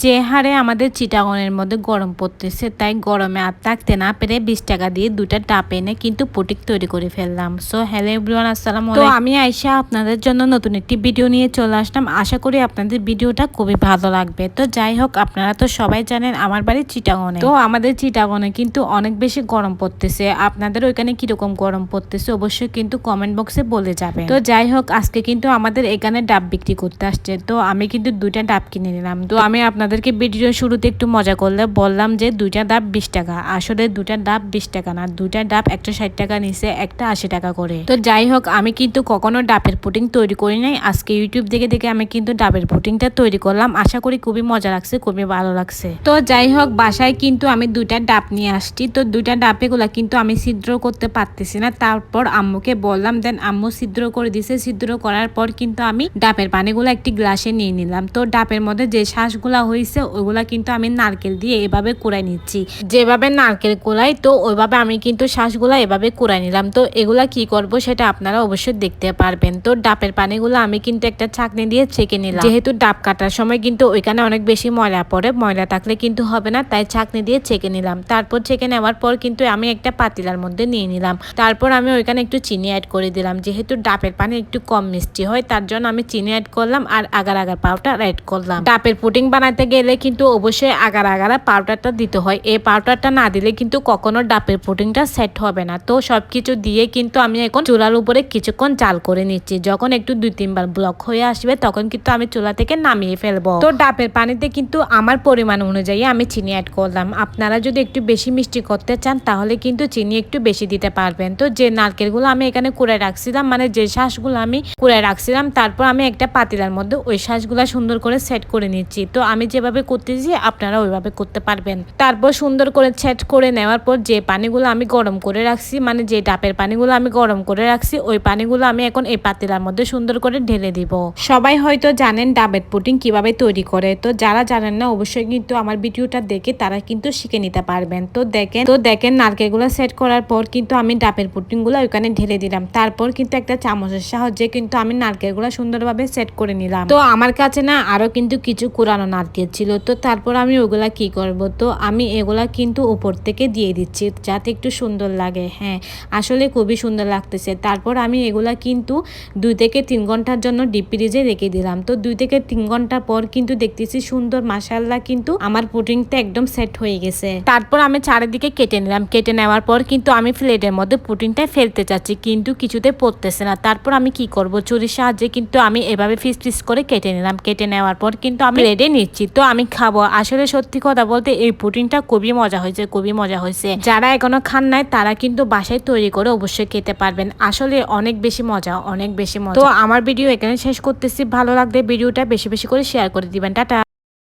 যে হারে আমাদের চিটাগনের মধ্যে গরম পড়তেছে, তাই গরমে আর থাকতে না পেরে 20 টাকা দিয়ে দুটা ডাব এনে কিন্তু পুটিক তৈরি করে ফেললাম। সো হ্যালো এভরিওয়ান, আসসালামু আলাইকুম। তো আমি আইসা আপনাদের জন্য নতুন একটি ভিডিও নিয়ে চলে আসলাম। আশা করি আপনাদের ভিডিওটা খুবই ভালো লাগবে। তো যাই হোক, আপনারা তো সবাই জানেন আমার বাড়ি চিটাগনে। তো আমাদের চিটাগনে কিন্তু অনেক বেশি গরম পড়তেছে। আপনাদের ওইখানে কিরকম গরম পড়তেছে অবশ্যই কিন্তু কমেন্ট বক্সে বলে যাবে। তো যাই হোক, আজকে কিন্তু আমাদের এখানে ডাব বিক্রি করতে আসছে। তো আমি কিন্তু দুইটা ডাব কিনে নিলাম। তো আমি আপনাদেরকে ভিডিও শুরুতে একটু মজা করলে বললাম যে দুইটা ডাব 20 টাকা। আসলে দুইটা ডাব 20 টাকা না, দুইটা ডাব 160 টাকা নিচে, একটা 80 টাকা করে। তো যাই হোক, আমি কিন্তু কখনো ডাবের পুডিং তৈরি করি নাই। আজকে ইউটিউব দেখে দেখে আমি কিন্তু ডাবের পুডিংটা তৈরি করলাম। আশা করি খুবই মজা লাগছে, খুবই ভালো লাগছে। তো যাই হোক, বাসায় কিন্তু আমি দুইটা ডাব নিয়ে আসছি। তো দুইটা ডাবেগুলা কিন্তু আমি ছিদ্র করতে পারতেছি না। তারপর আম্মুকে বললাম, দেন আম্মু ছিদ্র করে দিছে। ছিদ্র করার পর কিন্তু আমি ডাবের পানিগুলো একটি গ্লাসে নিয়ে নিলাম। তো ডাবের মধ্যে যে শ্বাসগুলা হয়েছে ওইগুলা কিন্তু আমি নারকেল দিয়ে এভাবে কুড়াই নিচ্ছি। যেভাবে নারকেল কুড়াই, তো ওইভাবে আমি কিন্তু শ্বাসগুলা এভাবে কুড়াই নিলাম। তো এগুলা কি করব সেটা আপনারা অবশ্যই দেখতে পারবেন। তো ডাবের পানিগুলো আমি কিন্তু একটা ছাঁকনি দিয়ে ছেঁকে নিলাম। যেহেতু ডাব কাটার সময় কিন্তু ওইখানে অনেক বেশি ময়লা পড়ে, ময়লা থাকলে কিন্তু হবে না, তাই ছাঁকনি দিয়ে ছেঁকে নিলাম। তারপর ছেঁকে নেওয়ার পর কিন্তু আমি একটা পাতিলার মধ্যে নিয়ে নিলাম। তারপর আমি ওইখানে একটু চিনি অ্যাড করে দিলাম। যেহেতু ডাবের পানি একটু কম মিষ্টি হয়, তার জন্য আমি চিনি অ্যাড করলাম আর আগার আগার পাউডার অ্যাড করলাম। ডাবের পুডিং বানাতে গেলে কিন্তু অবশ্যই আগার আগারা পাউডারটা দিতে হয়। এই পাউডারটা না দিলে কিন্তু কখনো ডাবের পুডিংটা সেট হবে না। তো সবকিছু দিয়ে কিন্তু আমি এখন চুলার উপরে কিছুক্ষণ জাল করে নিচ্ছি। যখন একটু 2-3 বার ব্লক হয়ে আসবে তখন কিন্তু আমি চুলা থেকে নামিয়ে ফেলবো। তো ডাবের পানিতে কিন্তু আমার পরিমাণ অনুযায়ী আমি চিনি অ্যাড করলাম। আপনারা যদি একটু বেশি মিষ্টি করতে চান তাহলে কিন্তু চিনি একটু বেশি দিতে পারবেন। তো যে নারকেলগুলো আমি এখানে কুড়ায় রাখছিলাম, মানে যে শ্বাসগুলো আমি কুড়ায় রাখছিলাম, তারপর আমি একটা পাতিলার মধ্যে ওই শ্বাসগুলো সুন্দর করে সেট করে নিচ্ছি। তো আমি যেভাবে করতেছি আপনারা ওইভাবে করতে পারবেন। তারপর সুন্দর করে সেট করে নেওয়ার পর যে পানিগুলো আমি গরম করে রাখছি, মানে যে ডাবের পানিগুলো আমি গরম করে রাখছি, ওই পানিগুলো আমি এখন এই পাতিলার মধ্যে সুন্দর করে ঢেলে দিব। সবাই হয়তো জানেন ডাবের পুডিং কিভাবে তৈরি করে। তো যারা জানেন না অবশ্যই কিন্তু আমার ভিডিওটা দেখে তারা কিন্তু শিখে নিতে পারবেন। তো দেখেন নারকেলগুলো সেট করার পর কিন্তু আমি ডাবের পুডিংগুলো ওইখানে ঢেলে দিলাম। তারপর কিন্তু একটা চামচের সাহায্যে কিন্তু আমি নারকেলগুলো সুন্দরভাবে সেট করে নিলাম। তো আমার কাছে না আরো কিন্তু কিছু কুড়ানো নারকেল ছিল। তো তারপর আমি ওগুলা কি করব, তো আমি এগুলা কিন্তু উপর থেকে দিয়ে দিচ্ছি যাতে একটু সুন্দর লাগে। হ্যাঁ, আসলে খুবই সুন্দর লাগতেছে। তারপর আমি এগুলা কিন্তু 2 থেকে 3 ঘন্টার জন্য ডিপ ফ্রিজে রেখে দিলাম। তো 2 থেকে 3 ঘন্টা পর কিন্তু দেখতেছি সুন্দর মাশাআল্লাহ কিন্তু আমার পুডিংটা একদম সেট হয়ে গেছে। তারপর আমি চারিদিকে কেটে নিলাম। কেটে নেওয়ার পর কিন্তু আমি প্লেটের মধ্যে পুডিংটা ফেলতে চাচ্ছি, কিন্তু কিছুতে পড়তেছে না। তারপর আমি কি করব, ছুরির সাহায্যে কিন্তু আমি এভাবে পিস পিস করে কেটে নিলাম। কেটে নেওয়ার পর কিন্তু আমি প্লেটে নিচ্ছি। তো আমি খাবো। আসলে সত্যি কথা বলতে এই পুডিংটা খুবই মজা হয়েছে, খুবই মজা হয়েছে। যারা এখনো খান নাই তারা কিন্তু বাসায় তৈরি করে অবশ্যই খেতে পারবেন। আসলে অনেক বেশি মজা, অনেক বেশি মজা। তো আমার ভিডিও এখানে শেষ করতেছি। ভালো লাগলে ভিডিওটা বেশি বেশি করে শেয়ার করে দিবেন। টাটা।